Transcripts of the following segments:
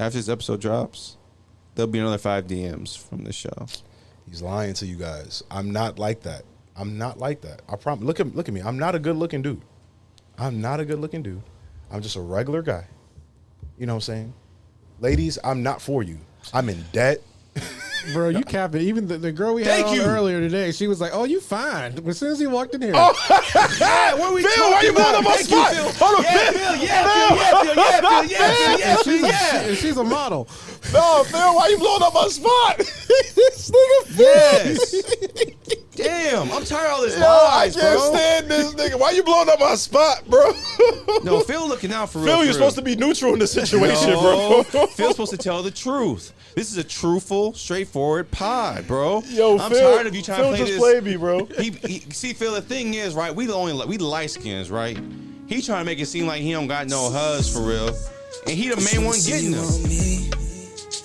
After this episode drops, there'll be another 5 DMs from the show. He's lying to you guys. I'm not like that. I'm not like that. I promise. Look at me. I'm not a good-looking dude. I'm just a regular guy. You know what I'm saying? Ladies, I'm not for you. I'm in debt. Bro, you capping. Even the girl we had on earlier today, she was like, "Oh, you fine." As soon as he walked in here. Oh, What are we Phil, why you blowing up my spot? Hold on, Phil. She's a model. No, Phil, why you blowing up my spot? This nigga Phil. Yes. Damn, I'm tired of all this Yo, I lies, can't bro. stand this nigga. Why you blowing up my spot, bro? No, Phil looking out for real. Phil, you're supposed to be neutral in this situation, No, bro. Phil's supposed to tell the truth. This is a truthful, straightforward pod, bro. Yo, I'm Phil, tired of you trying Phil to play just this. played me, bro. See, Phil, the thing is, right? We the light skins, right? He trying to make it seem like he don't got no huzz for real, and he the main one getting them.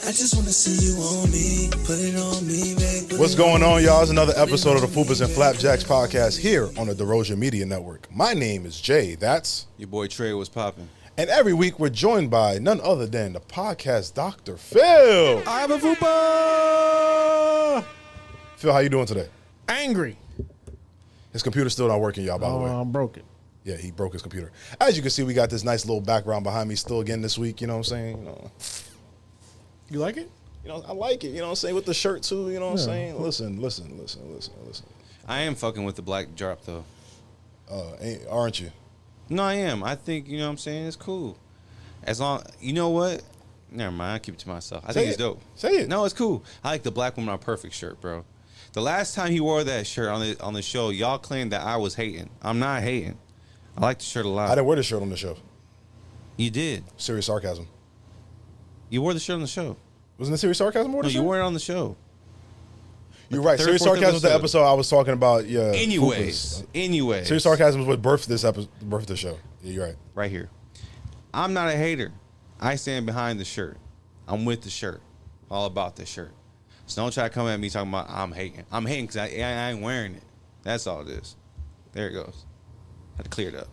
I just want to see you on me. Put it on me, babe. What's going on, y'all? It's another episode of the Fupas and Flapjacks podcast here on the DeRosia Media Network. My name is Jay. That's... Your boy Trey was popping. And every week we're joined by none other than the podcast Dr. Phil. I'm a Fupa. Phil, how you doing today? Angry. His computer's still not working, y'all, by the way. I'm broken. Yeah, he broke his computer. As you can see, we got this nice little background behind me still again this week, you know what I'm saying? You like it? I like it, you know what I'm saying? With the shirt too, you know what I'm saying? Listen. I am fucking with the black drop though. Aren't you? No, I am. I think, you know what I'm saying? It's cool. As long, you know what? Never mind. I'll keep it to myself. I think it's dope. Say it. No, it's cool. I like the Black Woman Are Perfect shirt, bro. The last time he wore that shirt on the show, y'all claimed that I was hating. I'm not hating. I like the shirt a lot. I didn't wear the shirt on the show. You did. Serious sarcasm. You wore the shirt on the show. Wasn't it serious sarcasm? No, you wore it on the show. You're right. Third, Serious fourth sarcasm was the episode. episode I was talking about. Yeah. Anyways. Serious sarcasm was what birthed this episode, birthed the show. Yeah, you're right. Right here. I'm not a hater. I stand behind the shirt. I'm with the shirt. All about the shirt. So don't try to come at me talking about I'm hating. I'm hating because I ain't wearing it. That's all it is. There it goes. Had to clear it up.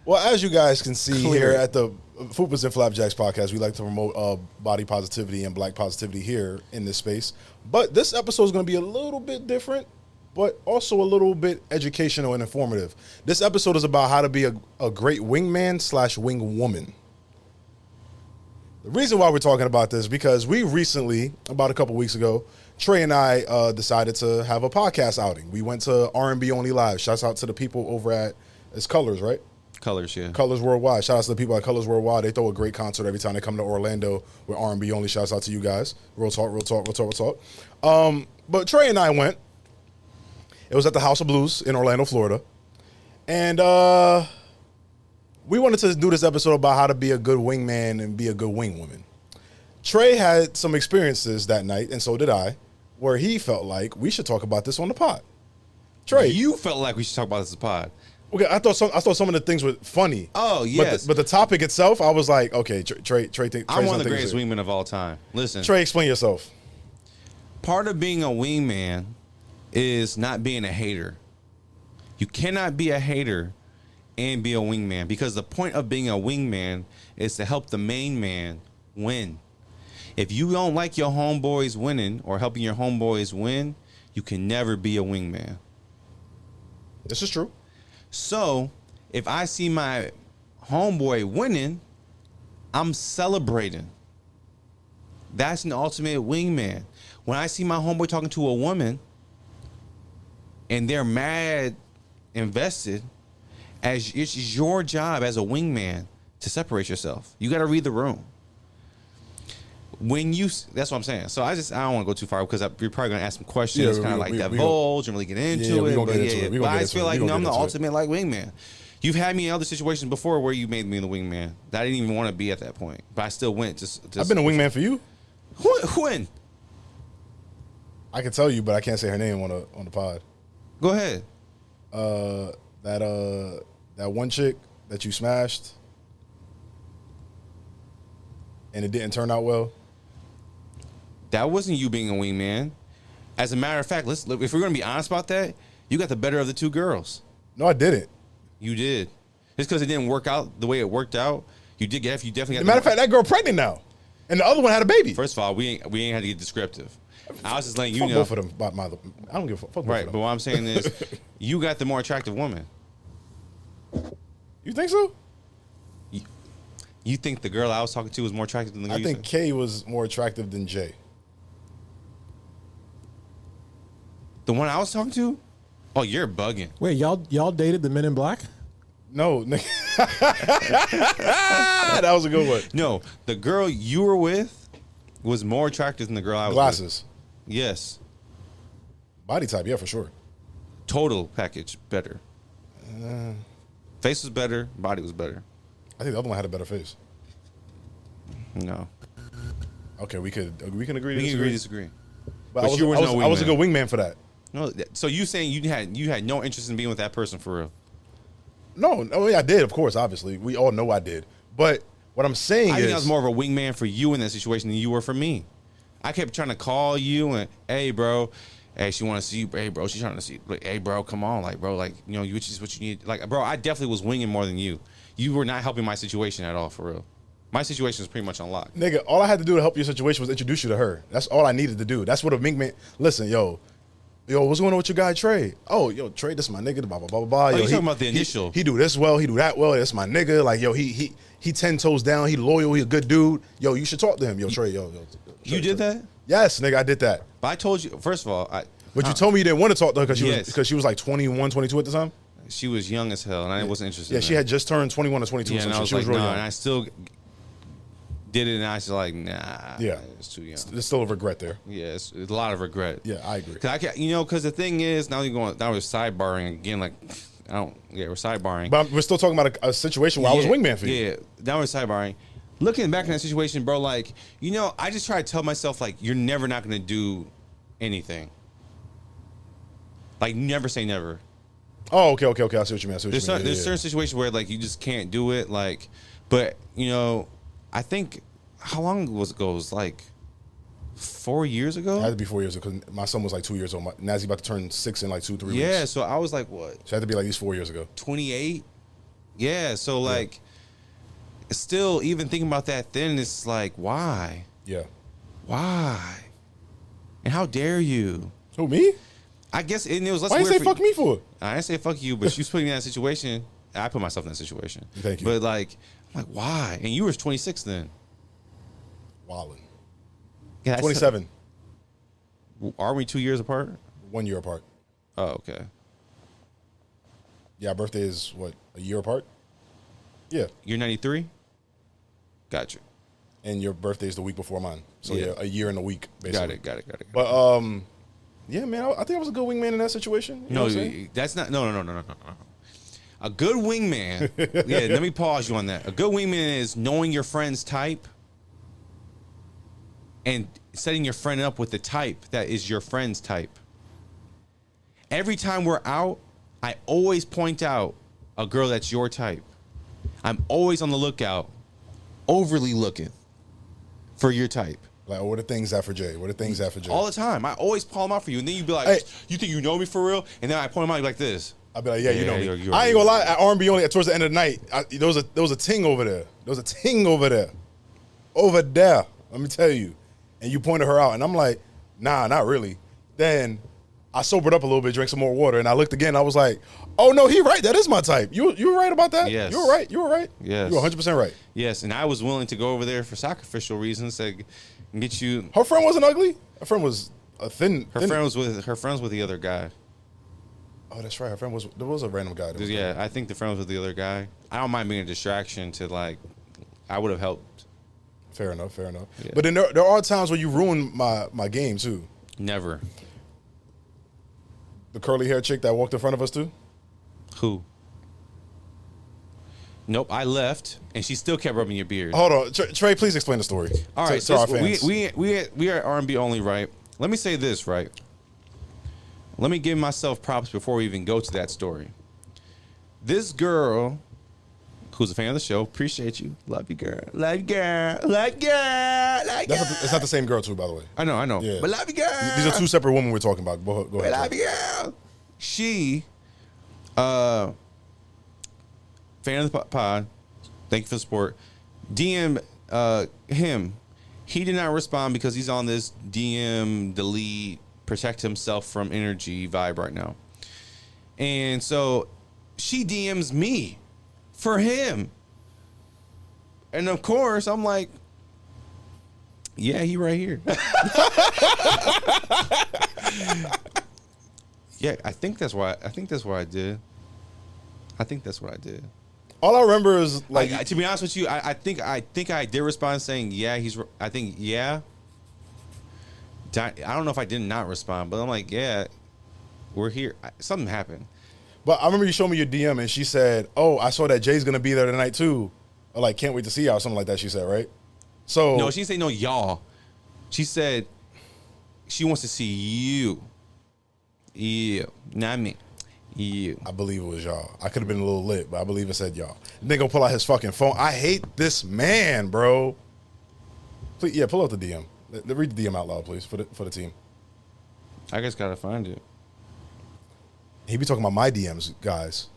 Well, as you guys can see Clear. here at the Fupas and Flapjacks podcast, we like to promote body positivity and black positivity here in this space. But this episode is going to be a little bit different, but also a little bit educational and informative. This episode is about how to be a great wingman / wing woman. The reason why we're talking about this is because we recently, about a couple weeks ago, Trey and I decided to have a podcast outing. We went to R&B Only Live. Shouts out to the people over at it's Colors, right? Colors, yeah. Colors Worldwide. Shout out to the people at Colors Worldwide. They throw a great concert every time they come to Orlando with R&B Only. Shouts out to you guys. Real talk. But Trey and I went. It was at the House of Blues in Orlando, Florida. And we wanted to do this episode about how to be a good wingman and be a good wing woman. Trey had some experiences that night, and so did I, where he felt like we should talk about this on the pod. Trey. You felt like we should talk about this as a pod. Okay, I thought some of the things were funny. Oh, yes. But the topic itself, I was like, okay, Trey I'm one of the greatest wingmen of all time. Listen. Trey, explain yourself. Part of being a wingman is not being a hater. You cannot be a hater and be a wingman because the point of being a wingman is to help the main man win. If you don't like your homeboys winning or helping your homeboys win, you can never be a wingman. This is true. So, if I see my homeboy winning, I'm celebrating. That's an ultimate wingman. When I see my homeboy talking to a woman and they're mad invested, as it's your job as a wingman to separate yourself. You got to read the room. That's what I'm saying. So I don't want to go too far because we're probably going to ask some questions, kind of like divulge and really get into it. But I just feel like I'm the ultimate like wingman. You've had me in other situations before where you made me the wingman. That I didn't even want to be at that point, but I still went. Just I've been a wingman for you. When? I can tell you, but I can't say her name on the pod. Go ahead. That one chick that you smashed, and it didn't turn out well. That wasn't you being a wingman. As a matter of fact, if we're going to be honest about that, you got the better of the two girls. No, I didn't. You did. Just because it didn't work out the way it worked out, you definitely got As a matter of fact, that girl pregnant now. And the other one had a baby. First of all, we ain't had to get descriptive. I was just letting you Fuck know. both of them. I don't give a fuck. Fuck both Right, of them. but what I'm saying is, you got the more attractive woman. You think so? You think the girl I was talking to was more attractive than the girl I you think said? Kay was more attractive than Jay. The one I was talking to? Oh, you're bugging. Wait, y'all dated the Men in Black? No, nigga. That was a good one. No, the girl you were with was more attractive than the girl I was Glasses. with. Yes. Body type, yeah, for sure. Total package better. Face was better, body was better. I think the other one had a better face. No. Okay, we can agree to We can disagree. agree to disagree. But But you was no I was a wingman. good wingman for that. No, so you saying you had no interest in being with that person for real? No, yeah, I did, of course, obviously. We all know I did. But what I'm saying I is... think I was more of a wingman for you in that situation than you were for me. I kept trying to call you and, hey, bro, hey, she want to see you. Hey, bro, she's trying to see you. Like, hey, bro, come on. Like, bro, like, you know, which is what you need. Like, bro, I definitely was winging more than you. You were not helping my situation at all, for real. My situation was pretty much on lock. Nigga, all I had to do to help your situation was introduce you to her. That's all I needed to do. That's what a wingman... Listen, yo, what's going on with your guy, Trey? Oh, yo, Trey, this is my nigga, blah, blah, blah, blah, blah. Oh, Yo, you talking about the initial. He do this well, he do that well. That's my nigga. Like, yo, he 10 toes down. He loyal. He a good dude. Yo, you should talk to him. Yo, Trey, yo. Trey, You did Trey. that? Yes, nigga, I did that. But I told you, first of all, But you told me you didn't want to talk to her Yes. because she was like 21, 22 at the time? she was young as hell, and I wasn't interested Yeah, in she that. had just turned 21 or 22 Yeah, or and I something. was She like, was real nah, young. and I still did it, and I was like, nah, Yeah. it's too young. There's still a regret there. Yeah, it's a lot of regret. Yeah, I agree. Cause I can't, because the thing is, now we're sidebarring again. Like, we're sidebarring. But we're still talking about a situation where I was wingman for you. Yeah, now we're sidebarring. Looking back in that situation, bro, like, I just try to tell myself, like, you're never not gonna do anything. Like, never say never. Oh, okay. I see what you mean. There's certain situations where, like, you just can't do it. Like, but I think how long ago it was like 4 years ago. It had to be 4 years ago because my son was like 2 years old. Now he's about to turn 6 in like 2-3 weeks. Yeah, so I was like, what? So it had to be like at least 4 years ago. 28. Yeah, so like, still even thinking about that, then it's like, why? Yeah. And how dare you? Who, me? I guess it was less Why you weird say for fuck me for? I didn't say fuck you, but she was putting me in that situation. I put myself in that situation. Thank you. But like, I'm like, why? And you were 26 then. Wildin'. Yeah, that's- 27. Are we 2 years apart? 1 year apart. Oh, okay. Yeah, our birthday is what, a year apart? Yeah. You're 93? Gotcha. And your birthday is the week before mine. So Yeah. yeah, a year and a week, basically. Got it. But yeah, man, I think I was a good wingman in that situation. You know No, what I'm saying? that's not. No. A good wingman. Yeah, let me pause you on that. A good wingman is knowing your friend's type and setting your friend up with the type that is your friend's type. Every time we're out, I always point out a girl that's your type. I'm always on the lookout, overly looking for your type. Like, what are things at for Jay? What are things at for Jay? All the time. I always call them out for you. And then you'd be like, Hey. you think you know me for real? And then I point them out, you'd be like this. I'll be like, yeah, you know me. you're I ain't gonna lie. At R&B only, towards the end of the night, there was a ting over there. There was a ting over there. Over there. Let me tell you. And you pointed her out, and I'm like, nah, not really. Then I sobered up a little bit, drank some more water, and I looked again. I was like, oh no, he right. That is my type. You were right about that. Yes. You were right. Yes. You were 100% right. Yes, and I was willing to go over there for sacrificial reasons to get you. Her friend wasn't ugly. Her friend was a thin. Her friend was with the other guy. Oh, that's right. There was a random guy. That was Yeah, I think the friend was with the other guy. I don't mind being a distraction to like. I would have helped. Fair enough. Yeah. But then there are times where you ruin my game too. Never. The curly hair chick that walked in front of us too. Who? Nope, I left, and she still kept rubbing your beard. Hold on, Trey. Please explain the story. All right, to our so fans. we are R&B only, right? Let me say this, right? Let me give myself props before we even go to that story. This girl, who's a fan of the show, appreciate you, love you, girl, love you, girl, love you, girl, love you, girl. It's not the same girl too, by the way. I know, Yeah. but love you, girl. These are two separate women we're talking about. Go ahead. Love Trey. you, girl. She, fan of the pod. Thank you for the support. DM him. He did not respond because he's on this DM delete, protect himself from energy vibe right now. And so she DMs me for him. And of course, I'm like, yeah, he right here. Yeah, I think that's what I did. I think that's what I did. All I remember is like to be honest with you, I think I did respond saying yeah. I think yeah. I don't know if I did not respond, but I'm like yeah, we're here. Something happened. But I remember you showed me your DM and she said, "Oh, I saw that Jay's gonna be there tonight too." Or like, can't wait to see y'all, something like that. She said, right? So no, she didn't say no y'all. She said she wants to see you. You, not me. You. I believe it was y'all. I could have been a little lit, but I believe it said y'all. Nigga pull out his fucking phone. I hate this man, bro. Please, yeah, pull out the DM. Read the DM out loud, please, for the team. I just gotta find it. He be talking about my DMs, guys.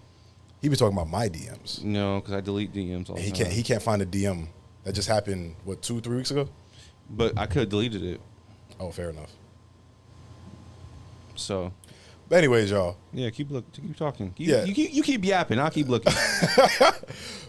He be talking about my DMs. No, because I delete DMs all the time. He can't find a DM that just happened. What, 2-3 weeks ago? But I could have deleted it. Oh, fair enough. So. But anyways, y'all. Yeah, keep talking. Yeah. You keep yapping. I'll keep looking.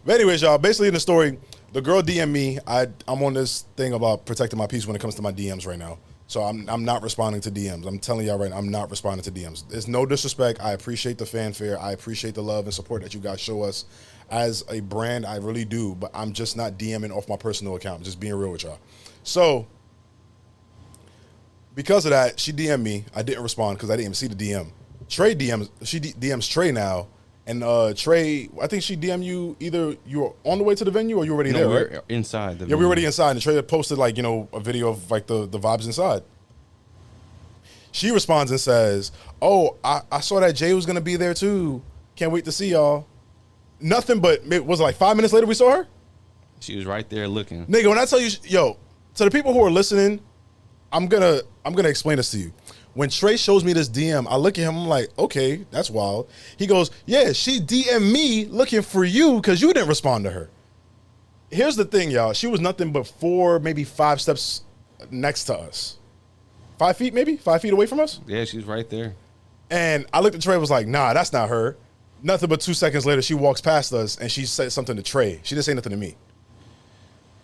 But anyways, y'all, basically in the story, the girl DM me. I'm on this thing about protecting my peace when it comes to my DMs right now. So I'm not responding to DMs. I'm telling y'all right now, I'm not responding to DMs. There's no disrespect. I appreciate the fanfare. I appreciate the love and support that you guys show us as a brand. I really do. But I'm just not DMing off my personal account. I'm just being real with y'all. So because of that, she DM'd me. I didn't respond because I didn't even see the DM. Trey DMs. She DMs Trey now. And Trey, I think she DM'd you either you were on the way to the venue or you were already there, we're right? inside the venue. Yeah, we were already inside. And Trey had posted like, a video of like the vibes inside. She responds and says, "Oh, I saw that Jay was going to be there too. Can't wait to see y'all." Nothing but, was it like 5 minutes later we saw her? She was right there looking. Nigga, when I tell you, to the people who are listening, I'm gonna explain this to you. When Trey shows me this DM, I look at him, I'm like, okay, that's wild. He goes, yeah, she DM'd me looking for you because you didn't respond to her. Here's the thing, y'all. She was nothing but 4, maybe 5 steps next to us. 5 feet, maybe? 5 feet away from us? Yeah, she was right there. And I looked at Trey and was like, nah, that's not her. Nothing but 2 seconds later, she walks past us and she said something to Trey. She didn't say nothing to me.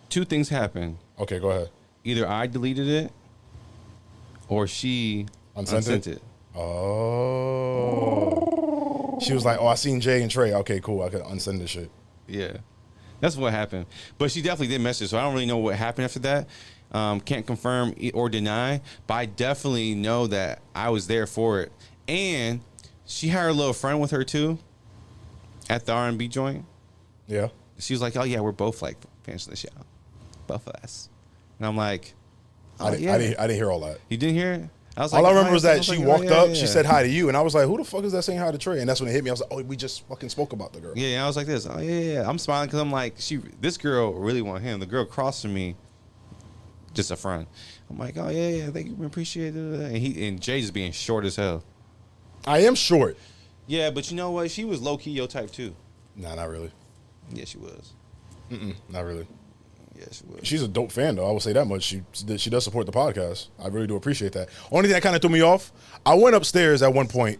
2 things happened. Okay, go ahead. Either I deleted it or she unsent it. Oh. She was like, oh, I seen Jay and Trey. Okay, cool. I could unsend this shit. Yeah. That's what happened. But she definitely did message, so I don't really know what happened after that. Can't confirm or deny, but I definitely know that I was there for it. And she had her little friend with her too at the R&B joint. Yeah. She was like, oh yeah, we're both like fans of the show. Both of us. And I'm like, I didn't hear all that. You didn't hear it? All I remember was that she walked up, yeah. She said hi to you, and I was like, who the fuck is that saying hi to Trey? And that's when it hit me. I was like, oh, we just fucking spoke about the girl. Yeah, and I was like this. Oh, yeah. I'm smiling because I'm like, this girl really want him. The girl across from me, just a friend. I'm like, oh, yeah, thank you, appreciate it. And Jay just being short as hell. I am short. Yeah, but you know what? She was low-key your type, too. Nah, not really. Yeah, she was. Not really. Yeah, she was. She's a dope fan, though. I will say that much. She does support the podcast. I really do appreciate that. Only thing that kind of threw me off, I went upstairs at one point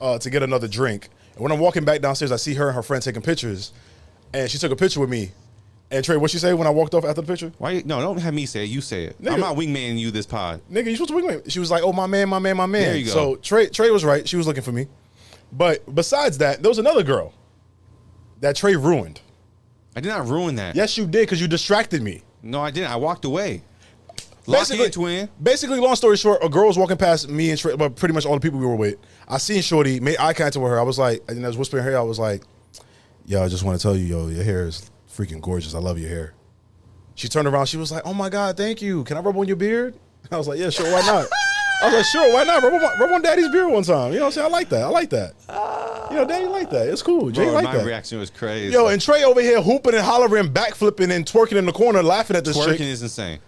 to get another drink. And when I'm walking back downstairs, I see her and her friend taking pictures. And she took a picture with me. And Trey, what'd she say when I walked off after the picture? No, don't have me say it. You say it. Nigga. I'm not wingmanning you this pod. Nigga, you supposed to wingman. She was like, oh, my man. There you go. So Trey was right. She was looking for me. But besides that, there was another girl that Trey ruined. I did not ruin that. Yes, you did, because you distracted me. No, I didn't. I walked away. Lock in, twin. Basically, long story short, a girl was walking past me and Trey, but pretty much all the people we were with. I seen Shorty, made eye contact with her. I was like, and I was whispering in her ear, I was like, yo, I just want to tell you, your hair is freaking gorgeous. I love your hair. She turned around. She was like, oh, my God, thank you. Can I rub on your beard? I was like, yeah, sure, why not? I was like, sure, why not? Rub on Daddy's beard one time. You know what I'm saying? I like that. Daddy like that. It's cool. Jay like that. My reaction was crazy. Yo, and Trey over here hooping and hollering, backflipping and twerking in the corner, laughing at this chick. Twerking is insane.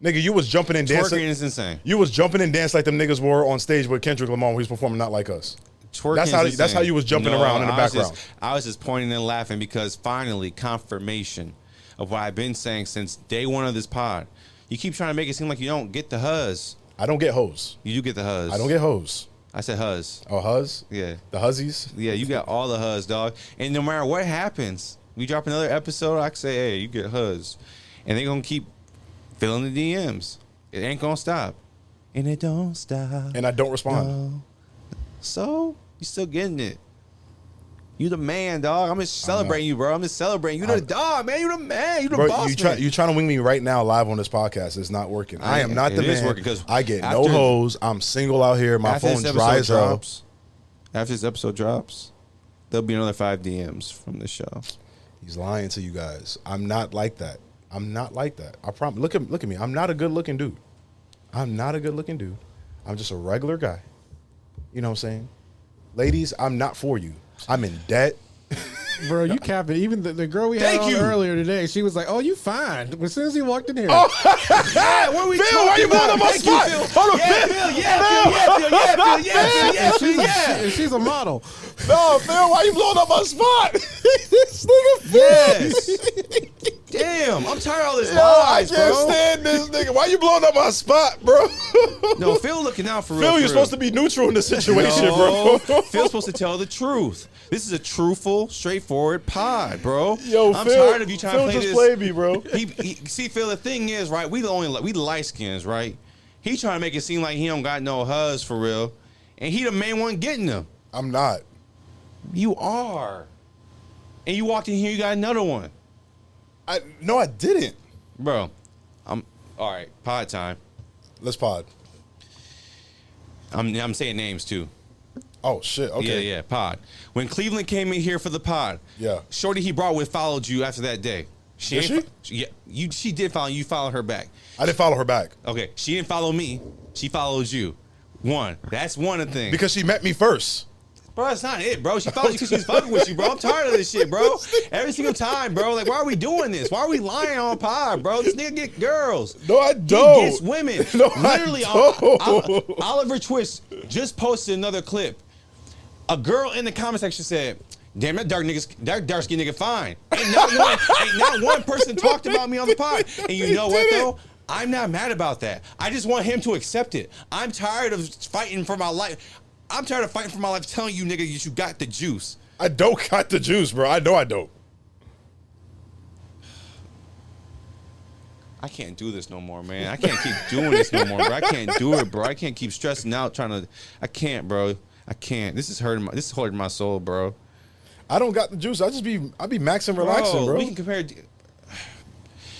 Nigga, you was jumping and dancing. Twerking is insane. You was jumping and dancing like them niggas were on stage with Kendrick Lamar when he was performing Not Like Us. Twerking That's how you was jumping around in the background. I was just pointing and laughing because finally confirmation of what I've been saying since day one of this pod. You keep trying to make it seem like you don't get the huzz. I don't get hoes. You do get the huzz. I don't get hoes. I said huzz. Oh, huzz? Yeah. The huzzies? Yeah, you got all the huzz, dog. And no matter what happens, we drop another episode, I can say, hey, you get huzz. And they're going to keep filling the DMs. It ain't going to stop. And it don't stop. And I don't respond. No. So, you still getting it. You the man, dog. I'm just celebrating you, bro. I'm just celebrating. You the dog, man. You the man. You the Bro, boss, man. you trying to wing me right now live on this podcast. It's not working. I am not the It is man. working 'cause I get no after- hoes. I'm single out here. My phone dries up. After this episode drops, there'll be another 5 DMs from the show. He's lying to you guys. I'm not like that. I'm not like that. I promise. Look at me. I'm not a good looking dude. I'm not a good looking dude. I'm just a regular guy. You know what I'm saying? Ladies, I'm not for you. I'm in debt. Bro, you capping. Even the girl we had on earlier today, she was like, "Oh, you fine." As soon as he walked in here, What are we Phil, why you blowing up my spot? Hold on, Phil. and she's a model. No, Phil, why you blowing up my spot? This nigga Phil. Yes. Damn, I'm tired of all this I lies, can't bro. stand this nigga. Why you blowing up my spot, bro? No, Phil looking out for real. Phil, you're supposed to be neutral in this situation, No, bro. Phil's supposed to tell the truth. This is a truthful, straightforward pod, bro. Yo, I'm Phil, tired of you trying Phil to play just this. played me, bro. See, Phil, the thing is, right? We light skins, right? He trying to make it seem like he don't got no huzz for real, and he the main one getting them. I'm not. You are, and you walked in here, you got another one, No, I didn't. bro. I'm all right. Pod time. Let's pod. I'm saying names too. Oh shit. Okay. Yeah, pod. When Cleveland came in here for the pod, Yeah. Shorty he brought with followed you after that day. Did She did follow you. You followed her back. I didn't follow her back Okay, she didn't follow me. She follows you. That's one of the things. because she met me first. Bro, that's not it, bro. She followed you because she's fucking with you, bro. I'm tired of this shit, bro. Every single time, bro. Like, why are we doing this? Why are we lying on pod, bro? This nigga get girls. No, I don't. He gets women. No, Literally, I don't. Oliver Twist just posted another clip. A girl in the comment section said, "Damn, that dark skin nigga fine." Ain't not one person talked about me on the pod. And you know what though? I'm not mad about that. I just want him to accept it. I'm tired of fighting for my life. I'm tired of fighting for my life telling you, nigga, you got the juice. I don't got the juice, bro. I know I don't. I can't do this no more, man. I can't keep doing this no more, bro. I can't do it, bro. I can't keep stressing out trying to. I can't, bro. I can't. This is hurting my soul, bro. I don't got the juice. I be maxing, relaxing, bro. We can compare.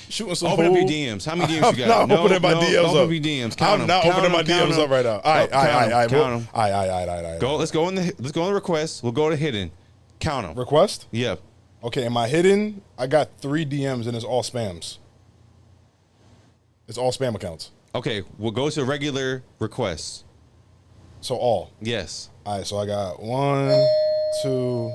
Shooting some Open up your pool. DMs. How many DMs you got? I'm not opening my DMs open up. up your DMs. Count I'm them. not Count opening my them. Count DMs them. up right now. All right. Count them. All right. Go. Let's go in the requests. We'll go to hidden. Count them. Request? Yep. Okay, in my hidden, I got 3 DMs and it's all spams. It's all spam accounts. Okay. We'll go to regular requests. So all. Yes. All right, so I got 1, 2.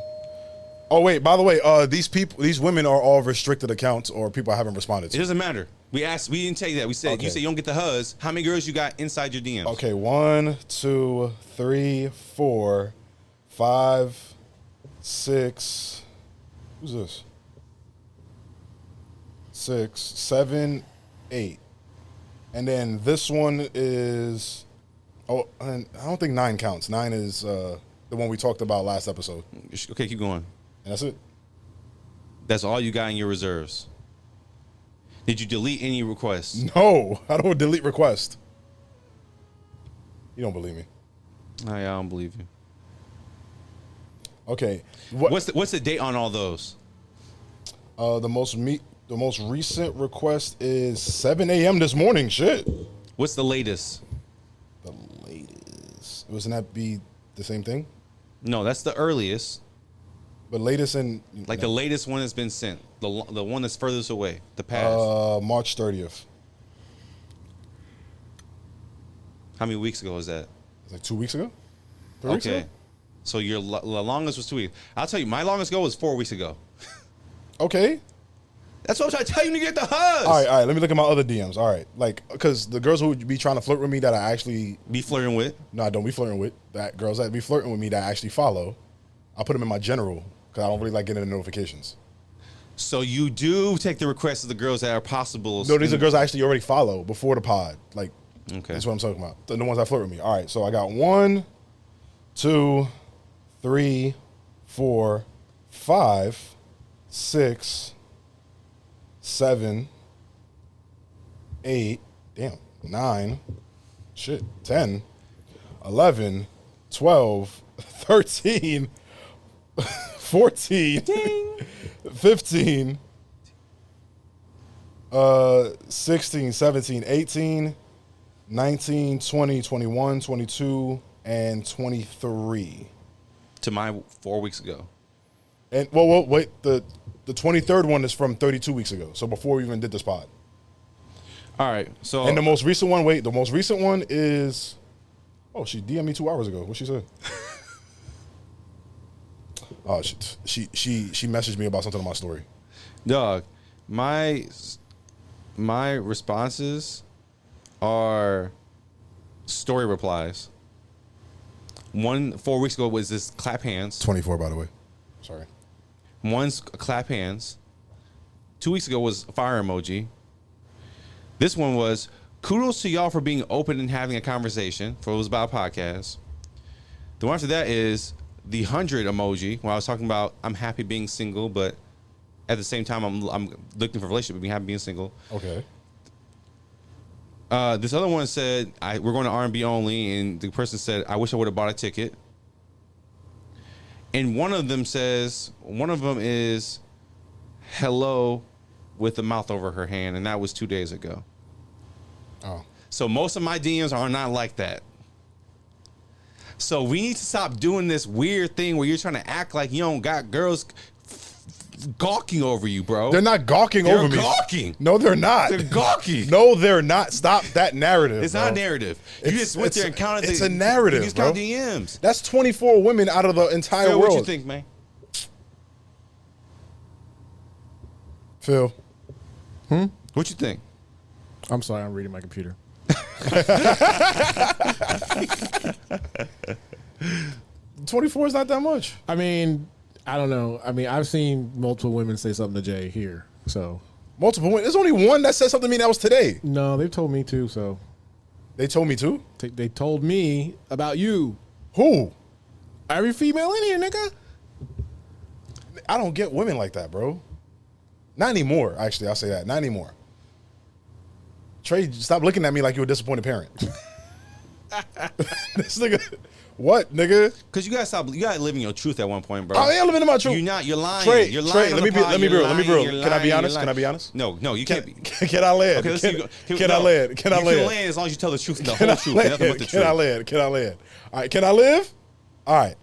Oh wait, by the way, these women are all restricted accounts or people I haven't responded It to. doesn't matter. We didn't tell you that. We said Okay. you said you don't get the huzz. How many girls you got inside your DMs? Okay, 1, 2, 3, 4, 5, 6. Who's this? 6, 7, 8. And then this one is and I don't think 9 counts. 9 is the one we talked about last episode. Okay, keep going. And that's it. That's all you got in your reserves. Did you delete any requests? No, I don't delete request. You don't believe me. I don't believe you. Okay. What's the date on all those? The most recent request is 7 a.m. this morning. Shit. What's the latest? The latest. Wasn't that be the same thing? No, that's the earliest. But latest in Like the latest one that's been sent. The one that's furthest away. The past. March 30th. How many weeks ago was that? It's like 2 weeks ago. 3 weeks Okay. ago? So your the longest was 2 weeks. I'll tell you, my longest ago was 4 weeks ago. Okay. That's what I'm trying to tell you to get the huzz. All right. Let me look at my other DMs. All right. Like, because the girls who would be trying to flirt with me that I actually... Be flirting with. No, I don't be flirting with. That girls that be flirting with me that I actually follow, I put them in my general because I don't really like getting the notifications. So you do take the requests of the girls that are possible. No, these are girls I actually already follow before the pod. Like, Okay. that's what I'm talking about. The ones that flirt with me. All right, so I got 1, 2, 3, 4, 5, 6, 7, 8, 9, 10, 11, 12, 13, 14, 15, 16, 17, 18, 19, 20, 21, 22, and 23. To my 4 weeks ago. And well, wait, the 23rd one is from 32 weeks ago. So before we even did this pod. All right. So And the most recent one, the most recent one is, oh, she DM'd me 2 hours ago. What she said? Oh, she messaged me about something on my story. dog, my responses are story replies. 4 weeks ago was this clap hands. 24, by the way. Sorry. One's clap hands. 2 weeks ago was fire emoji. This one was kudos to y'all for being open and having a conversation. For it was about a podcast. The one after that is the 100 emoji. When I was talking about I'm happy being single, but at the same time I'm looking for a relationship, but being happy being single. Okay. This other one said we're going to R&B only, and the person said I wish I would have bought a ticket. And one of them is hello with the mouth over her hand, and that was 2 days ago. Oh. So most of my DMs are not like that. So we need to stop doing this weird thing where you're trying to act like you don't got girls gawking over you, bro. They're not gawking They're over me. gawking. No, they're not. They're gawking. No, they're not. Stop that narrative. It's bro. not a narrative. You just went there and counted. It's a narrative, You just bro. count DMs. That's 24 women out of the entire Phil, world. what you think, man? Phil. What you think? I'm sorry, I'm reading my computer. 24 is not that much. I mean, I don't know. I mean, I've seen multiple women say something to Jay here. So Multiple women. There's only one that said something to me that was today. no, they've told me too. So They told me too. they told me about you. Who? Every female in here, nigga. I don't get women like that, bro. Not anymore, actually. I'll say that. Not anymore. Trey, stop looking at me like you're a disappointed parent. This nigga. What, nigga? Because you gotta live in your truth at one point, bro. I am living in my truth. You're lying. Trey, You're Trey, lying. let me be real. Can I be honest? Can I be honest? No, you can't be. Can I land? Okay, let's see. Can I land? Can I You land? can land as long as you tell the truth, the Can whole I truth, land? nothing but the Can truth. I land? Can I land? All right, can I live? All right.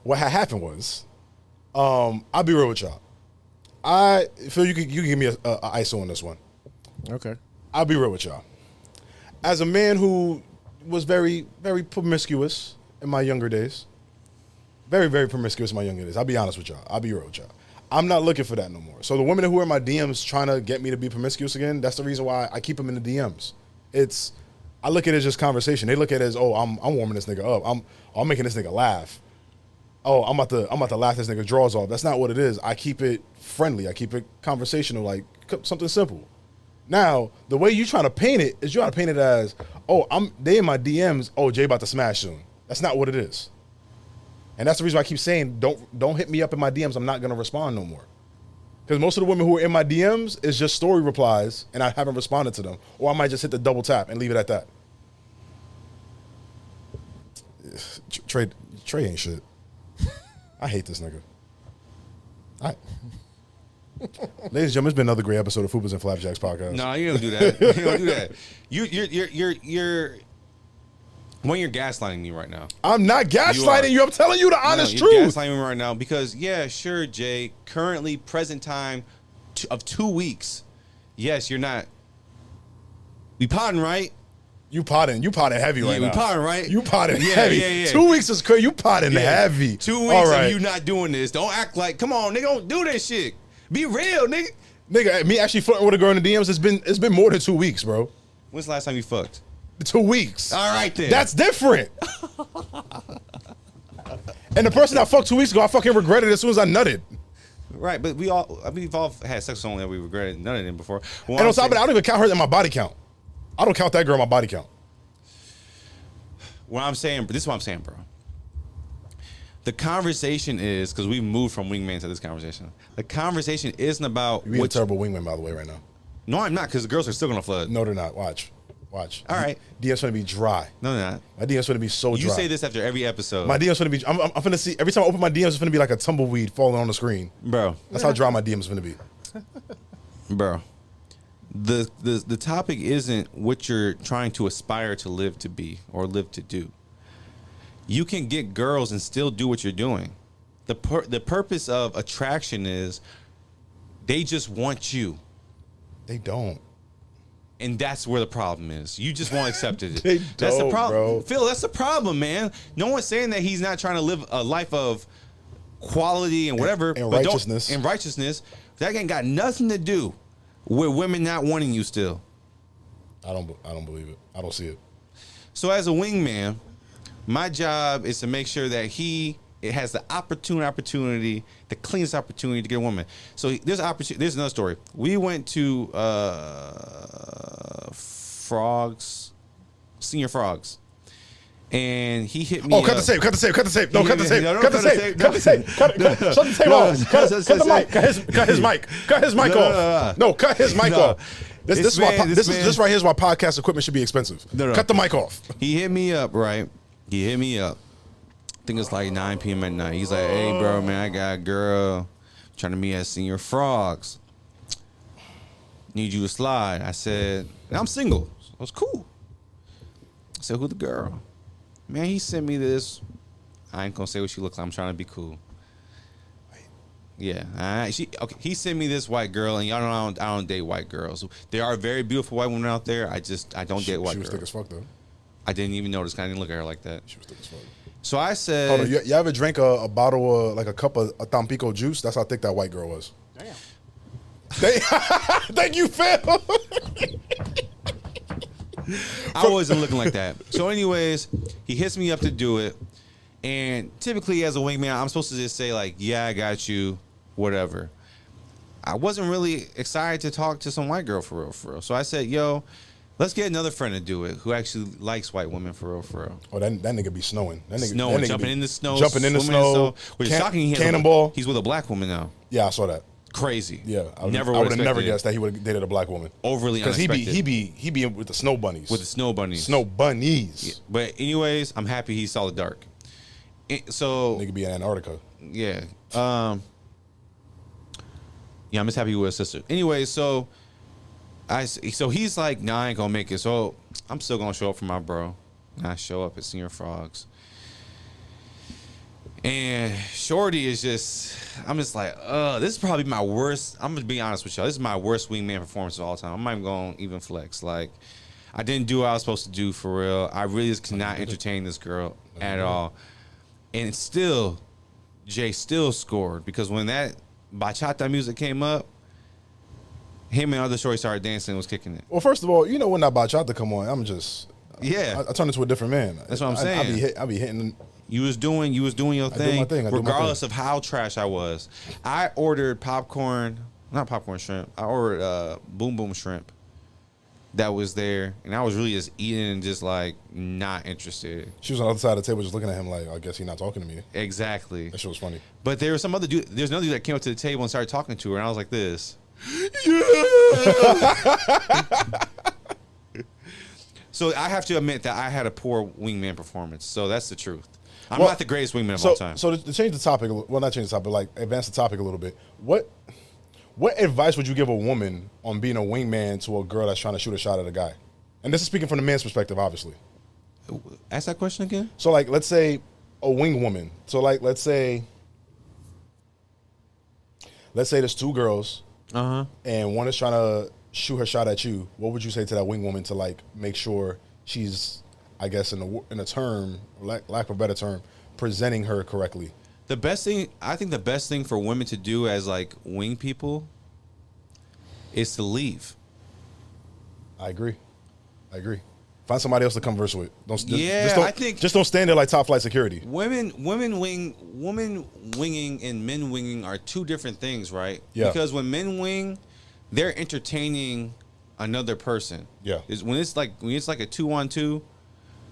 What had happened was, I'll be real with y'all. Phil, you can give me a ISO on this one. Okay. I'll be real with y'all. As a man who was very, very promiscuous in my younger days, very, very promiscuous in my younger days, I'll be honest with y'all. I'll be real with y'all. I'm not looking for that no more. So the women who are in my DMs trying to get me to be promiscuous again, that's the reason why I keep them in the DMs. I look at it as just conversation. They look at it as, oh, I'm warming this nigga up. I'm making this nigga laugh. Oh, I'm about to laugh this nigga draws off. That's not what it is. I keep it friendly. I keep it conversational, like something simple. Now, the way you trying to paint it is you trying to paint it as, oh, they in my DMs, oh, Jay about to smash soon. That's not what it is. And that's the reason why I keep saying, don't hit me up in my DMs. I'm not gonna respond no more. Because most of the women who are in my DMs is just story replies and I haven't responded to them. Or I might just hit the double tap and leave it at that. Trey ain't shit. I hate this nigga. Ladies and gentlemen, it's been another great episode of Fupas and Flapjacks podcast. No, you don't do that. You don't do that. You're when you're gaslighting me right now. I'm not gaslighting you. I'm telling you the honest you're truth. Gaslighting me right now because yeah, sure, Jay. Currently, present time of 2 weeks. Yes, you're not. We potting, right? You potting heavy right now. We potting, right? You potting heavy. Yeah. 2 weeks is crazy. You potting heavy. 2 weeks All right. of you not doing this. Don't act like, come on, nigga, don't do this shit. Be real, nigga. Nigga, me actually flirting with a girl in the DMs, it's been more than 2 weeks, bro. When's the last time you fucked? 2 weeks. All right, then. That's different. And the person I fucked 2 weeks ago, I fucking regretted it as soon as I nutted. Right, but we've all had sex only that we regretted. None of them before. Well, And on top of it, I don't even count her in my body count. I don't count that girl in my body count. What I'm saying, this is what I'm saying, bro. The conversation is, because we've moved from Wingman to this conversation. The conversation isn't about You're being a terrible wingman, by the way, right now. No, I'm not, because the girls are still gonna flood. No, they're not. Watch. All right. DM's gonna be dry. No, they're not. My DM's gonna be so dry. You say this after every episode. My DM's gonna be. I'm gonna see every time I open my DMs, it's gonna be like a tumbleweed falling on the screen. Bro. That's how dry my DM's gonna be. Bro. The topic isn't what you're trying to aspire to live to be or live to do. You can get girls and still do what you're doing. The purpose of attraction is they just want you. They don't. And that's where the problem is. You just won't accept it. They That's the don't, problem. bro. Phil, that's the problem, man. No one's saying that he's not trying to live a life of quality and whatever. And but righteousness. And righteousness. That ain't got nothing to do with women not wanting you still. I don't believe it. I don't see it. So as a wingman, my job is to make sure that it has the opportunity, the cleanest opportunity to get a woman. So there's opportunity. There's another story. We went to Senior Frogs, and he hit me. Oh, cut the tape. No, cut the tape. Cut the tape. Cut the tape. Shut the tape off. Cut the mic. Cut his mic. Cut his mic off. No, cut his mic off. This right here is why podcast equipment should be expensive. Cut the mic off. He hit me up, right? He hit me up. I think it's like 9 p.m. at night. He's like, hey, bro, man, I got a girl trying to meet at Senior Frogs. Need you to slide. I said, I'm single. So it was cool. I said, who the girl? Man, he sent me this. I ain't going to say what she looks like. I'm trying to be cool. Yeah. Okay. He sent me this white girl, and y'all know I don't date white girls. There are very beautiful white women out there. I don't date white girls. She was thick as fuck, though. I didn't even notice. I didn't look at her like that. She was thick as fuck. So I said, hold on, you ever drank a bottle of, like a cup of Tampico juice? That's how thick that white girl was. Damn. Thank you, Phil. I wasn't looking like that. So anyways, he hits me up to do it. And typically as a wingman, I'm supposed to just say like, yeah, I got you, whatever. I wasn't really excited to talk to some white girl for real. So I said, yo, let's get another friend to do it who actually likes white women for real. Oh, that nigga be snowing. That nigga, snowing, that nigga jumping in the snow. Jumping in the snow. Which is shocking. Cannonball. He's with a black woman now. Yeah, I saw that. Crazy. Yeah, I would have never guessed that he would have dated a black woman. Overly unexpected. Because he be with the snow bunnies. With the snow bunnies. Snow bunnies. Yeah. But anyways, I'm happy he saw the dark. So nigga be in Antarctica. Yeah. I'm just happy with his sister. Anyway, so he's like, nah, I ain't gonna make it. So I'm still gonna show up for my bro. And I show up at Senior Frogs. And Shorty is I'm just like, this is probably my worst. I'm gonna be honest with y'all. This is my worst wingman performance of all time. I'm not even gonna even flex. Like, I didn't do what I was supposed to do for real. I really just cannot entertain this girl at all. And still, Jay still scored because when that bachata music came up, him and other shorty started dancing and was kicking it. Well, first of all, you know when that bachata come on, I'm just I turn into a different man. That's what I'm saying. I be hitting. You was doing your thing, regardless of how trash I was. I ordered not popcorn shrimp. I ordered boom boom shrimp that was there, and I was really just eating and just like not interested. She was on the other side of the table just looking at him like, I guess he's not talking to me. Exactly. That shit was funny. But there was some other dude. There's another dude that came up to the table and started talking to her, and I was like this. So I have to admit that I had a poor wingman performance. So that's the truth. I'm not the greatest wingman of all time. So to change the topic, well, not change the topic, like advance the topic a little bit. What advice would you give a woman on being a wingman to a girl that's trying to shoot a shot at a guy? And this is speaking from the man's perspective, obviously. Ask that question again. So, like, let's say a wing woman. So, like, let's say there's two girls, and one is trying to shoot her shot at you. What would you say to that wing woman to like make sure she's, I guess, in a term, lack of a better term, presenting her correctly? I think the best thing for women to do as like wing people is to leave. I agree. Find somebody else to converse with. I think just don't stand there like top flight security. women winging and men winging are two different things, right? Yeah. Because when men wing, they're entertaining another person. Yeah. When it's like a 2-on-2,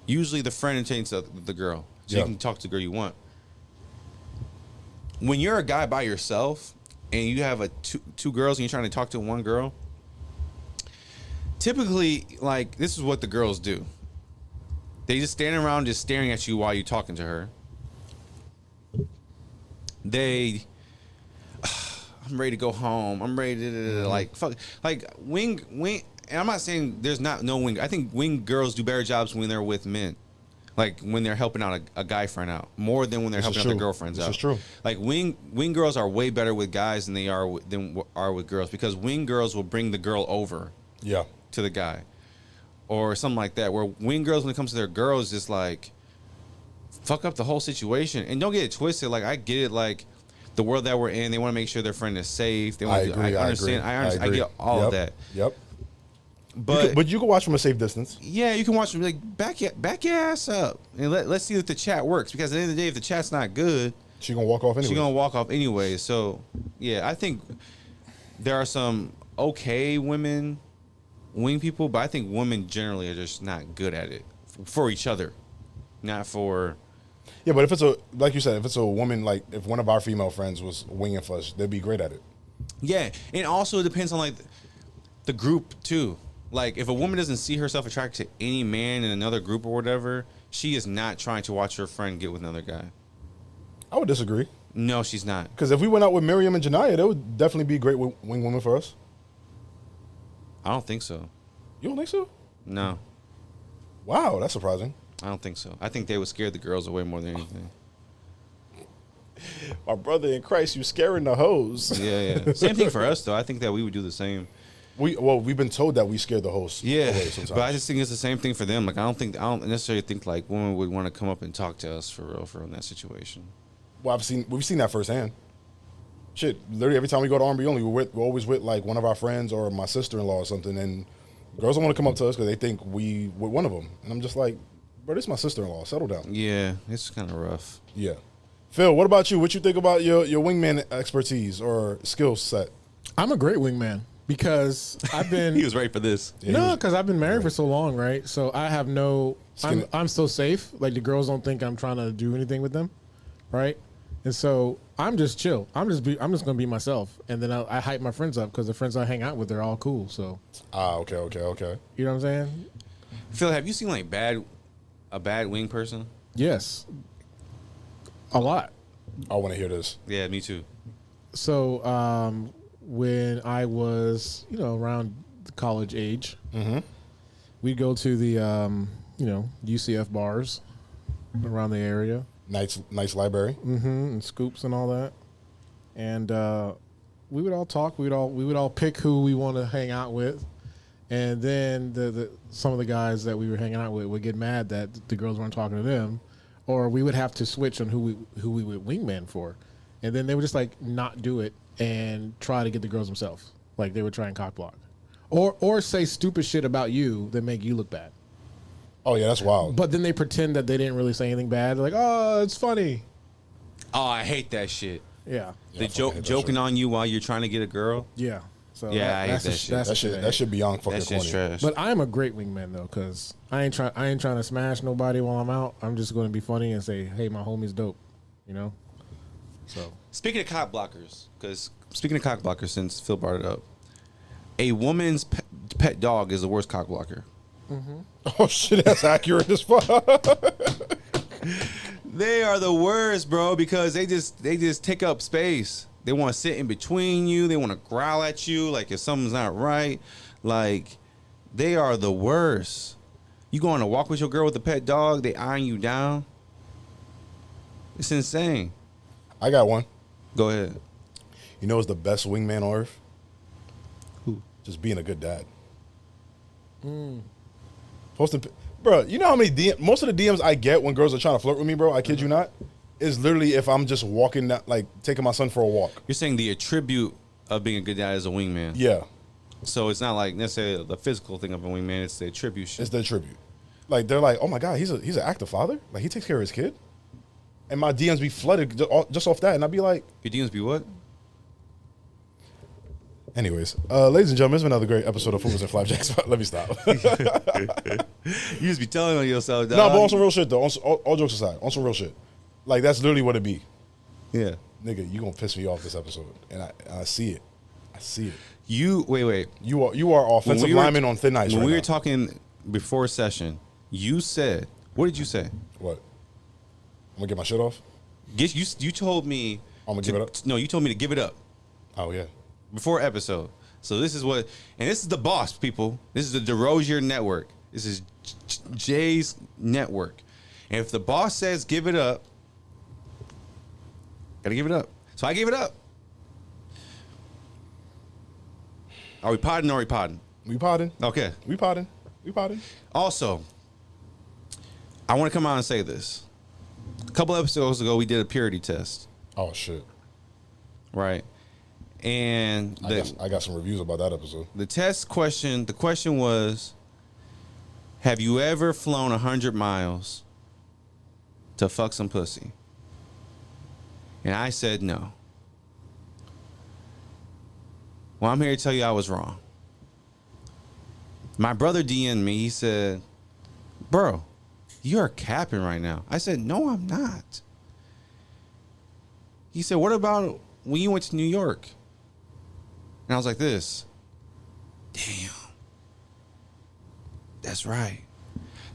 usually the friend entertains the girl, so Yeah. you can talk to the girl you want. When you're a guy by yourself and you have two girls and you're trying to talk to one girl, typically, like, this is what the girls do. They just stand around just staring at you while you're talking to her. I'm ready to go home. I'm ready to like fuck. Like wing. And I'm not saying there's no wing. I think wing girls do better jobs when they're with men. Like when they're helping out a guy friend out more than when they're helping out their girlfriends out. This is true. Like wing girls are way better with guys than they are with girls, because wing girls will bring the girl over. Yeah. To the guy, or something like that. Where wing girls, when it comes to their girls, just like fuck up the whole situation. And don't get it twisted. Like I get it. Like the world that we're in, they want to make sure their friend is safe. They want I understand. I get all of that. Yep. But you can watch from a safe distance. Yeah, you can watch them. Like back your ass up and let's see if the chat works. Because at the end of the day, if the chat's not good, she's gonna walk off anyway. She's gonna walk off anyway. So yeah, I think there are some okay women wing people, but I think women generally are just not good at it for each other, not for. Yeah, but if it's like you said, if it's a woman, like if one of our female friends was winging for us, they'd be great at it. Yeah, and also it depends on like the group too. Like if a woman doesn't see herself attracted to any man in another group or whatever, she is not trying to watch her friend get with another guy. I would disagree. No, she's not. Because if we went out with Miriam and Janiyah, that would definitely be great wing women for us. I don't think so. You don't think so? No. Wow, that's surprising. I don't think so. I think they would scare the girls away more than anything. My brother in Christ, you scaring the hoes. Yeah. Same thing for us, though. I think that we would do the same. We've been told that we scare the hosts. Yeah, away sometimes. but I just think it's the same thing for them. Like I don't necessarily think like women would want to come up and talk to us for real in that situation. Well, we've seen that firsthand. Shit, literally every time we go to R&B Only, we're always with like one of our friends or my sister-in-law or something, and girls don't want to come up to us because they think we're one of them. And I'm just like, bro, this is my sister-in-law. Settle down. Yeah, it's kind of rough. Yeah. Phil, what about you? What you think about your wingman expertise or skill set? I'm a great wingman because I've been. He was ready for this. No, because I've been married for so long, right? So I have no. I'm so safe. Like the girls don't think I'm trying to do anything with them, right? And so I'm just chill. I'm just gonna be myself, and then I hype my friends up because the friends I hang out with, they're all cool. So. Okay. You know what I'm saying? Phil, have you seen like a bad wing person? Yes. A lot. I want to hear this. Yeah, me too. So when I was, around the college age, we'd go to the, UCF bars around the area. Nice library. And Scoops and all that. And we would all talk. We would all pick who we want to hang out with. And then some of the guys that we were hanging out with would get mad that the girls weren't talking to them, or we would have to switch on who we would wingman for. And then they would just like not do it and try to get the girls themselves. Like they would try and cock block. Or say stupid shit about you that make you look bad. Oh yeah, that's wild. But then they pretend that they didn't really say anything bad. They're like, oh, it's funny. Oh, I hate that shit. Yeah. The joking on you while you're trying to get a girl. Yeah. So yeah, I hate that shit. That should be beyond fucking That shit's corny. trash. But I'm a great wingman though, because I ain't trying to smash nobody while I'm out. I'm just going to be funny and say, hey, my homie's dope, So Speaking of cock blockers, since Phil brought it up, a woman's pet dog is the worst cock blocker. Oh shit, that's accurate as fuck. They are the worst, bro, because they just take up space. They want to sit in between you. They want to growl at you like if something's not right. Like, they are the worst. You go on a walk with your girl with a pet dog, they eyeing you down. It's insane. I got one. Go ahead. You know what's the best wingman on earth? Who? Just being a good dad. Posting, bro. You know how many most of the DMs I get when girls are trying to flirt with me, bro? I kid you not. Is literally if I'm just walking, like taking my son for a walk. You're saying the attribute of being a good dad is a wingman. Yeah, So it's not like necessarily the physical thing of a wingman. It's the attribute shit. it's the attribute. Like they're like, oh my god, he's an active father. Like he takes care of his kid. And my DMs be flooded just off that, and I'd be like, Your DMs be what? anyways, ladies and gentlemen, it's been another great episode of Fupas and Flapjacks. Let me stop. You just be telling on yourself, dog. No, but on some real shit though. All jokes aside, on some real shit. Like that's literally what it be. Yeah. Nigga, you gonna piss me off this episode, and I see it. I see it. You wait. You are offensive lineman on thin ice. When right we were now. talking before session, you said, what did you say? What? I'm gonna get my shit off. You told me. I'm gonna give it up. No, you told me to give it up Oh yeah. before episode. So this is what, and this is the boss, people. This is the DeRozier Network. This is Jay's network. And if the boss says give it up, gotta give it up. So I gave it up. Are we podding or are we podding? We potting. Okay. We potting. We potting. Also, I want to come out and say this. A couple episodes ago, we did a purity test, Oh shit. right? And I got some reviews about that episode. the question was, have you ever flown 100 miles to fuck some pussy? And I said no. Well, I'm here to tell you I was wrong. My brother DM'd me. He said, bro, you're capping right now. I said, no, I'm not. He said, what about when you went to New York? And I was like this. Damn. That's right.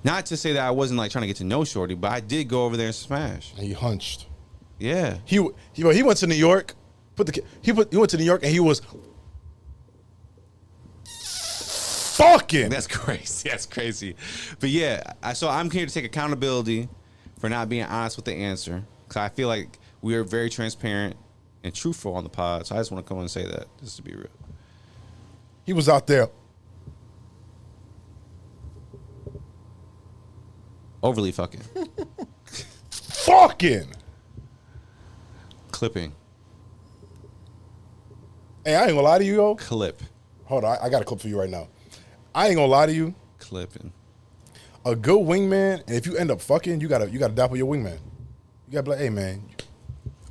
Not to say that I wasn't like trying to get to know Shorty, but I did go over there and smash. And he hunched. Yeah. He went to New York. He went to New York and he was fucking. That's crazy. That's crazy. But yeah, so I'm here to take accountability for not being honest with the answer. Because I feel like we are very transparent and truthful on the pod. So I just want to come and say that, just to be real. He was out there. Overly fucking. Fucking. Clipping. Hey, I ain't gonna lie to you, yo. Clip. Hold on, I got a clip for you right now. I ain't gonna lie to you. Clipping. A good wingman, and if you end up fucking, you gotta dapple your wingman. You gotta be like, hey man,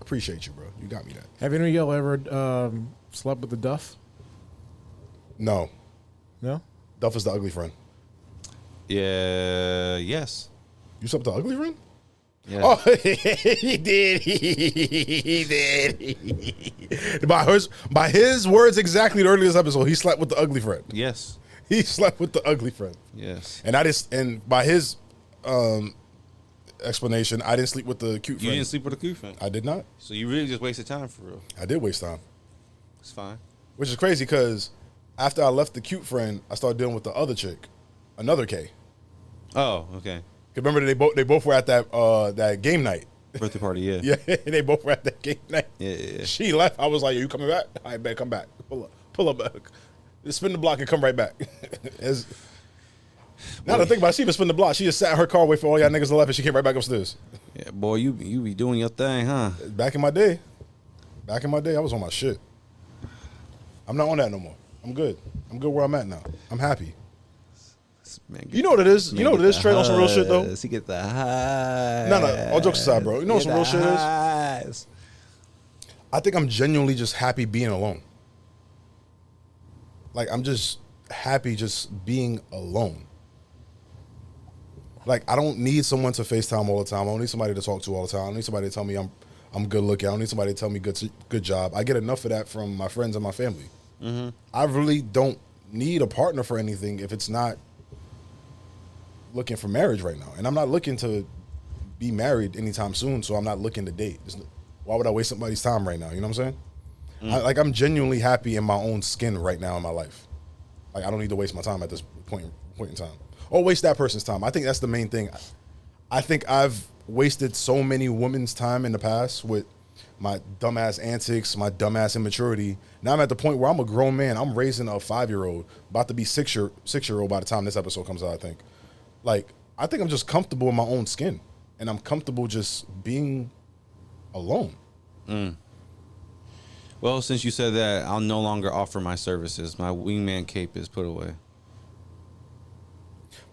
appreciate you, bro. You got me that. Have any of y'all ever slept with the Duff? No, No. Duff is the ugly friend. Yeah. Yes. You slept with the ugly friend? Yeah. Oh, he did. He did. By his words exactly, the earliest episode, he slept with the ugly friend. Yes. He slept with the ugly friend. Yes. And by his explanation, I didn't sleep with the cute You friend. didn't sleep with a cute friend. I did not. So you really just wasted time for real. I did waste time, It's fine. which is crazy because after I left the cute friend, I started dealing with the other chick, another K. Oh, okay. Remember they both were at that game night. Birthday party, yeah. Yeah, they both were at that game night. Yeah. She left. I was like, "Are you coming back? I better come back. Pull up back. Just spin the block and come right back." Now to think about it, she even spin the block. She just sat in her car, wait for all y'all niggas to left, and she came right back upstairs. Yeah, boy, you be doing your thing, huh? Back in my day, I was on my shit. I'm not on that no more. I'm good. I'm good where I'm at now. I'm happy. Man, You know what it is? You know what it is? Trade on some real shit though. He get the highs. No, all jokes aside, bro. You know what some real shit is? is? I think I'm genuinely just happy being alone. Like I'm just happy just being alone. Like I don't need someone to FaceTime all the time. I don't need somebody to talk to all the time. I don't need somebody to tell me I'm good looking. I don't need somebody to tell me good job. I get enough of that from my friends and my family. Mm-hmm. I really don't need a partner for anything if it's not looking for marriage right now. And I'm not looking to be married anytime soon, so I'm not looking to date. Why would I waste somebody's time right now? You know what I'm saying? I'm genuinely happy in my own skin right now in my life. Like I don't need to waste my time at this point in time. Or waste that person's time. I think that's the main thing. I think I've wasted so many women's time in the past with my dumbass antics, my dumbass immaturity. Now I'm at the point where I'm a grown man. I'm raising a 5-year-old, about to be 6-year-old by the time this episode comes out, I think. Like, I think I'm just comfortable in my own skin. And I'm comfortable just being alone. Well, since you said that, I'll no longer offer my services. My wingman cape is put away.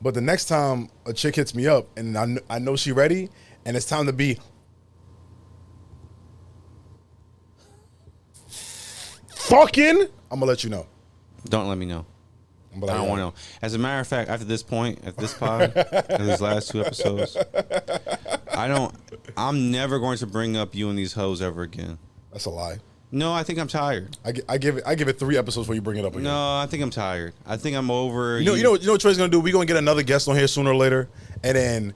But the next time a chick hits me up and I know she ready and it's time to be fucking, I'm gonna let you know. Don't let me know. But I don't want to know. As a matter of fact, after this point, at this pod, in these last 2 episodes, I'm never going to bring up you and these hoes ever again. That's a lie. No, I think I'm tired. I give it 3 episodes before you bring it up again. No, I think I'm tired. I think I'm over. You know what Trey's gonna do? We're gonna get another guest on here sooner or later, and then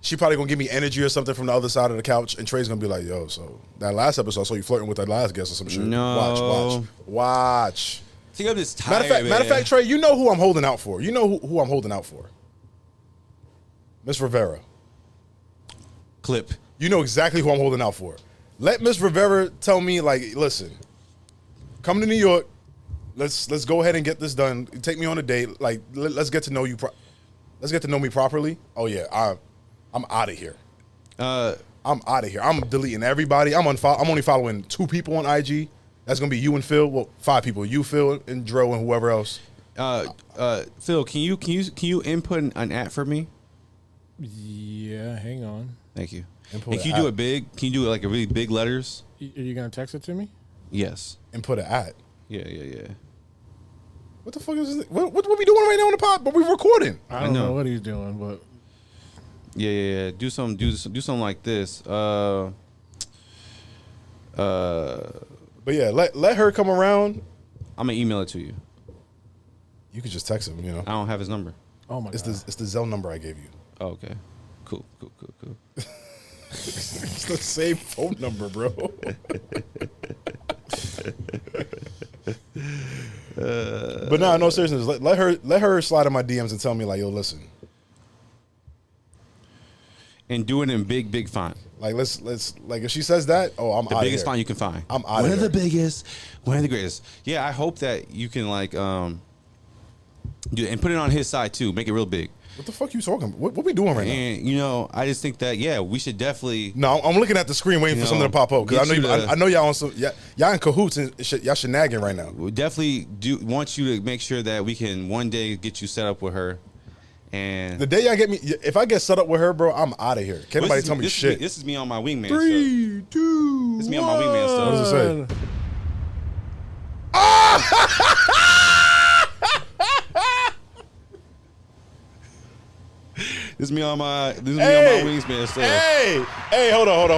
she probably gonna give me energy or something from the other side of the couch, and Trey's gonna be like, "Yo, so that last episode, I saw you flirting with that last guest or some shit." No. Watch. I think I'm just tired. Matter of fact, Trey, you know who I'm holding out for. You know who I'm holding out for. Miss Rivera. Clip. You know exactly who I'm holding out for. Let Miss Rivera tell me, like, listen, come to New York. Let's go ahead and get this done. Take me on a date. Like, let's get to know you. Let's get to know me properly. Oh yeah, I'm out of here. I'm out of here. I'm deleting everybody. I'm only following 2 people on IG. That's gonna be you and Phil. Well, 5 people. You, Phil, and Dro, and whoever else. Phil, can you input an ad for me? Yeah, hang on. Thank you. Input And can you an do ad. it big? Can you do it like a really big letters? Are you gonna text it to me? Yes. And put an ad. Yeah. What the fuck is this? What we doing right now on the pod? But we're recording. I don't know. know what he's doing, but Yeah. Do something like this. But yeah, let her come around. I'm gonna email it to you. You could just text him. You know, I don't have his number. oh my it's god, the Zelle number I gave you. Oh, okay. Cool. It's the same phone number, bro. But no seriousness. Let her slide in my DMs and tell me like, yo, listen. And do it in big font. Like let's like if she says that, oh, I'm The out biggest here. font you can find. I'm outta One of here. the biggest, one of the greatest. Yeah, I hope that you can like do and put it on his side too. Make it real big. What the fuck you talking about? What we doing right now? And you know, I just think that we should definitely. No, I'm looking at the screen waiting You for something know, to pop up because I get know you to- I know y'all on some y'all in cahoots and shit, y'all shenanigans right now. We definitely want you to make sure that we can one day get you set up with her. And The day y'all get me, if I get set up with her, bro, I'm out of here. Can't nobody tell me shit. This is me on my wingman. stuff. 3, 2, This is me on my wingman stuff. What does it say? This is me on my wingman stuff. Hey, hold on.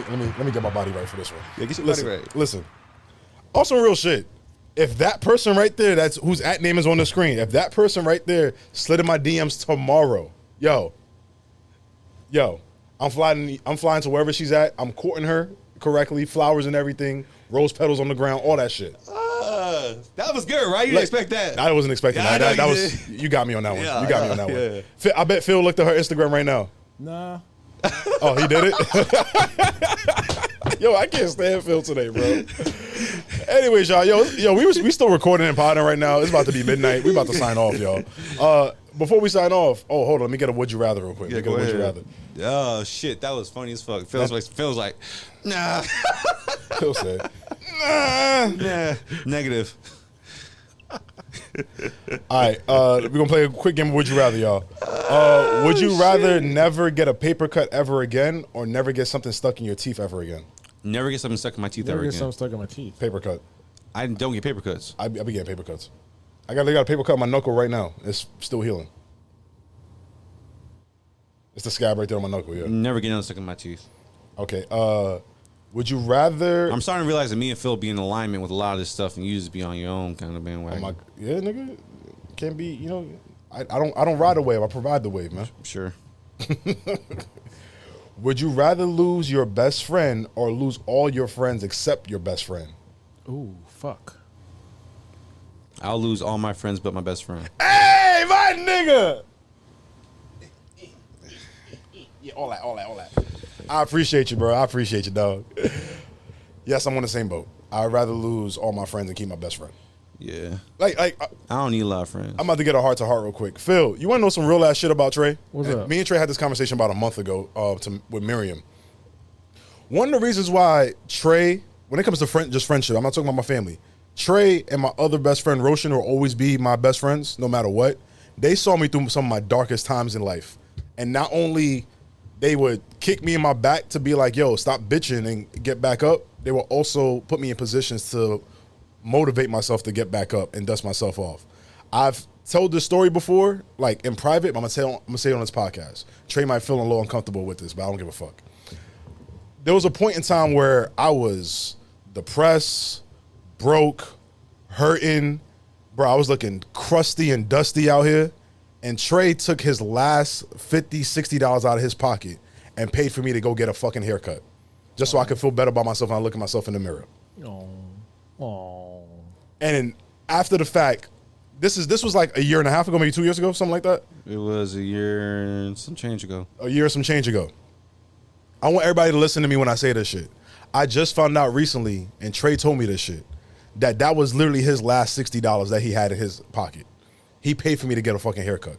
Let me get my body right for this one. Yeah, get your Listen, body right. listen. Also, real shit. If that person right there, that's whose at name is on the screen, if that person right there slid in my DMs tomorrow, yo, I'm flying to wherever she's at. I'm courting her correctly, flowers and everything, rose petals on the ground, all that shit. That was good, right? You didn't expect that. I wasn't expecting Yeah, I that. know That you was you got me on that one. Yeah, You got me on that yeah. one. I bet Phil looked at her Instagram right now. Nah. Oh, he did it? Yo, I can't stand Phil today, bro. Anyways, y'all, we still recording and podding right now. It's about to be midnight. We about to sign off, y'all. Before we sign off, hold on, let me get a would you rather real quick. Yeah, Let me go get a would you ahead. rather. Oh shit, that was funny as fuck. Feels like, nah, Phil said, nah, negative. all right, we're gonna play a quick game of would you rather, y'all. Would you rather never get a paper cut ever again or never get something stuck in your teeth ever again? Never get something stuck in my teeth Never ever get again. something stuck in my teeth. Paper cut. I don't get paper cuts. I be getting paper cuts. They got a paper cut on my knuckle right now. It's still healing. It's the scab right there on my knuckle, yeah. Never get nothing stuck in my teeth. Okay. Would you rather? I'm starting to realize that me and Phil be in alignment with a lot of this stuff, and you just be on your own kind of bandwagon. Yeah, nigga. Can't be. You know, I don't ride the wave. I provide the wave, man. Sure. Would you rather lose your best friend or lose all your friends except your best friend? Ooh, fuck. I'll lose all my friends but my best friend. Hey, my nigga. Yeah, all that. I appreciate you, bro. I appreciate you, dog. Yes, I'm on the same boat. I'd rather lose all my friends and keep my best friend. Yeah. Like, I don't need a lot of friends. I'm about to get a heart to heart real quick. Phil, you want to know some real ass shit about Trey? What's And up? Me and Trey had this conversation about a month ago with Miriam. One of the reasons why Trey, when it comes to friendship, I'm not talking about my family. Trey and my other best friend Roshan will always be my best friends, no matter what, They saw me through some of my darkest times in life. And not only they would kick me in my back to be like, yo, stop bitching and get back up, they will also put me in positions to motivate myself to get back up and dust myself off. I've told this story before, like in private, but I'm gonna say it on this podcast. Trey might feel a little uncomfortable with this, but I don't give a fuck. There was a point in time where I was depressed, broke, hurting. Bro, I was looking crusty and dusty out here. And Trey took his last $50, $60 out of his pocket and paid for me to go get a fucking haircut. Just so I could feel better about myself when I look at myself in the mirror. Oh. And after the fact, this was like a year and a half ago, maybe 2 years ago, something like that. It was a year and some change ago. A year and some change ago. I want everybody to listen to me when I say this shit. I just found out recently, and Trey told me this shit, that was literally his last $60 that he had in his pocket. He paid for me to get a fucking haircut.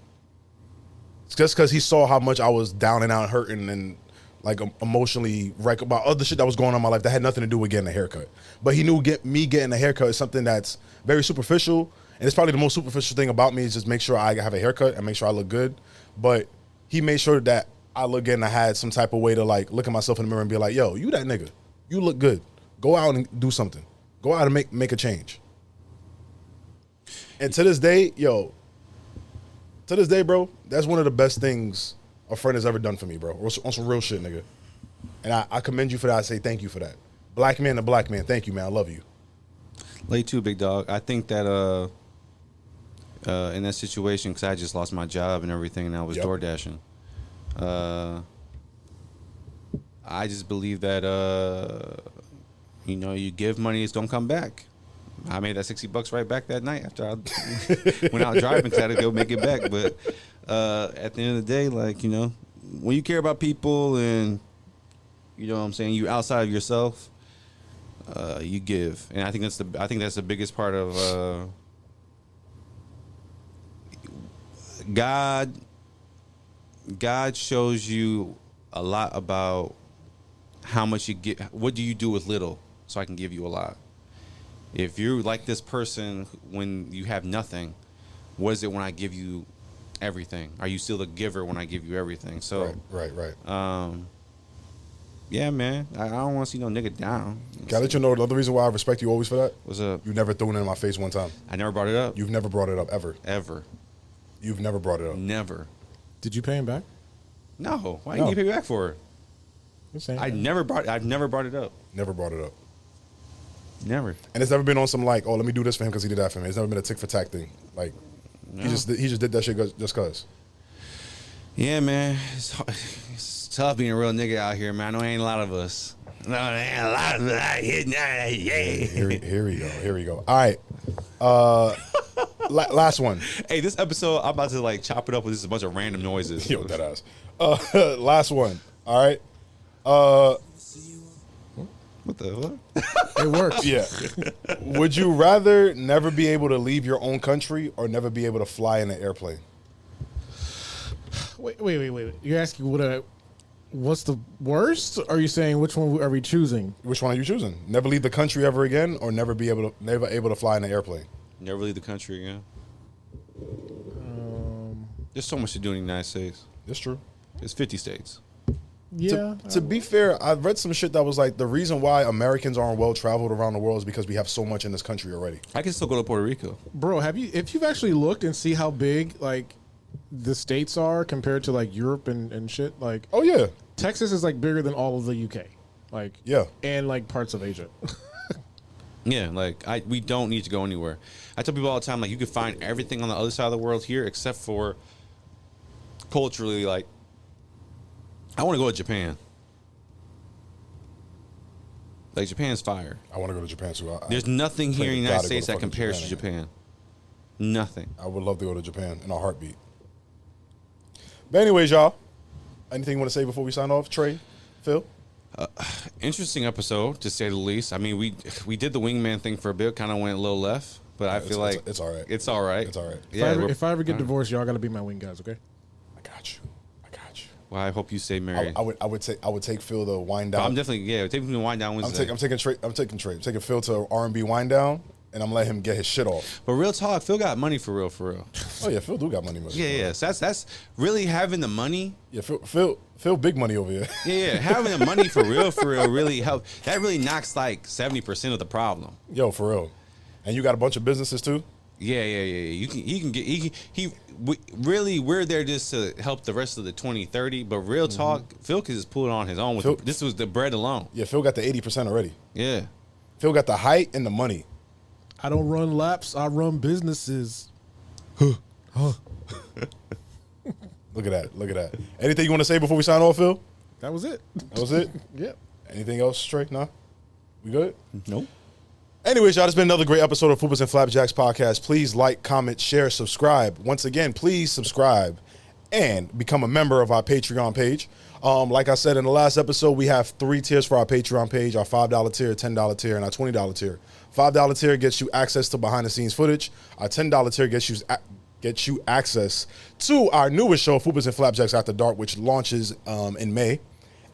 It's just because he saw how much I was down and out, hurting and like emotionally wrecked about other shit that was going on in my life that had nothing to do with getting a haircut. But he knew me getting a haircut is something that's very superficial, and it's probably the most superficial thing about me is just make sure I have a haircut and make sure I look good. But he made sure that I look good and I had some type of way to like look at myself in the mirror and be like, yo, you that nigga. You look good. Go out and do something. Go out and make a change. And to this day, bro, that's one of the best things a friend has ever done for me, bro. On some real shit, nigga. And I commend you for that. I say thank you for that. Black man to black man, thank you, man. I love you. Late too, big dog. I think that in that situation, because I just lost my job and everything, and I was door dashing. I just believe that you give money, it's don't come back. I made that $60 right back that night after I went out driving to go make it back. But at the end of the day, like, when you care about people and, you know what I'm saying, you outside of yourself, you give. And I think that's the biggest part of God shows you a lot about how much you get. What do you do with little so I can give you a lot? If you're like this person when you have nothing, what is it when I give you everything? Are you still the giver when I give you everything? So Right. Yeah, man. I don't want to see no nigga down. Can I let you know the other reason why I respect you always for that? What's up? You never threw it in my face one time. I never brought it up. You've never brought it up, ever. Ever. You've never brought it up. Never. Did you pay him back? No. Why No. didn't you pay me back for it? Just saying. I've never brought it up. Never brought it up. Never. And it's never been on some like, oh, let me do this for him because he did that for me. It's never been a tick for tack thing. Like, No. he just did that shit just cause. Yeah, man. It's tough being a real nigga out here, man. I know ain't a lot of us. No, there ain't a lot of us out here. Yeah. Here we go. All right. Last one. Hey, this episode, I'm about to like chop it up with just a bunch of random noises. Yo, that ass. Last one. All right. What the fuck? It works. Yeah. Would you rather never be able to leave your own country or never be able to fly in an airplane? Wait. You're asking what's the worst? Or are you saying which one are we choosing? Which one are you choosing? Never leave the country ever again or never able to fly in an airplane? Never leave the country again. There's so much to do in the United States. It's true. There's 50 states. Yeah. To be fair, I've read some shit that was like the reason why Americans aren't well traveled around the world is because we have so much in this country already. I can still go to Puerto Rico. Bro, if you've actually looked and see how big like the states are compared to like Europe and shit, like Oh yeah. Texas is like bigger than all of the UK. Like Yeah. and like parts of Asia. Yeah, like we don't need to go anywhere. I tell people all the time, like you can find everything on the other side of the world here, except for culturally. Like, I want to go to Japan. Like Japan's fire. I want to go to Japan too. There's nothing here in the United gotta go States to that fucking compares to Japan Japan. Nothing. I would love to go to Japan in a heartbeat. But anyways, y'all, anything you want to say before we sign off? Trey, Phil? Interesting episode, to say the least. I mean, we did the Wingman thing for a bit, kind of went a little left, but I feel like it's all right. It's all right. It's all right. Yeah. If I ever get divorced, y'all gotta be my wing guys, okay? I got you. Well, I hope you stay married. I would take Phil to wind But down. I'm definitely taking me to wind down Wednesday. I'm taking Phil to R&B wind down, and I'm letting him get his shit off. But real talk, Phil got money for real. Oh yeah, Phil do got money. Yeah. So that's really having the money. Yeah, Phil big money over here. Yeah, having the money for real really help. That really knocks like 70% of the problem. Yo, for real. And you got a bunch of businesses too? Yeah. We're there just to help the rest of the 20-30. But real talk, Phil could just pull it on his own. This was the bread alone. Yeah, Phil got the 80% already. Yeah. Phil got the height and the money. I don't run laps. I run businesses. Look at that. Anything you want to say before we sign off, Phil? That was it. That was it? Yep. Anything else, Trey? Nah? We good? Nope. Anyways, y'all, it's been another great episode of Fupas and Flapjacks podcast. Please like, comment, share, subscribe. Once again, please subscribe and become a member of our Patreon page. Like I said in the last episode, we have 3 tiers for our Patreon page, our $5 tier, $10 tier, and our $20 tier. $5 tier gets you access to behind-the-scenes footage. Our $10 tier gets you access to our newest show, Fupas and Flapjacks After Dark, which launches in May.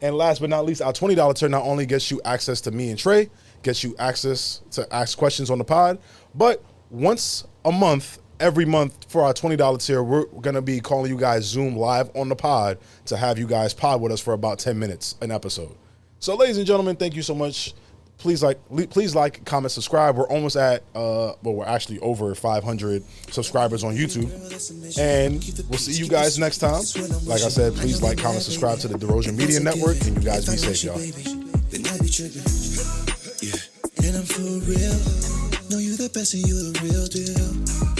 And last but not least, our $20 tier not only gets you access to me and Trey, gets you access to ask questions on the pod, but once a month, every month for our $20 tier, we're going to be calling you guys Zoom live on the pod to have you guys pod with us for about 10 minutes an episode. So, ladies and gentlemen, thank you so much. Please like, comment, subscribe. We're almost at, we're actually over 500 subscribers on YouTube. And we'll see you guys next time. Like I said, please like, comment, subscribe to the DeRozan Media Network, and you guys be safe, y'all. And I'm for real. Know you the best and you the real deal.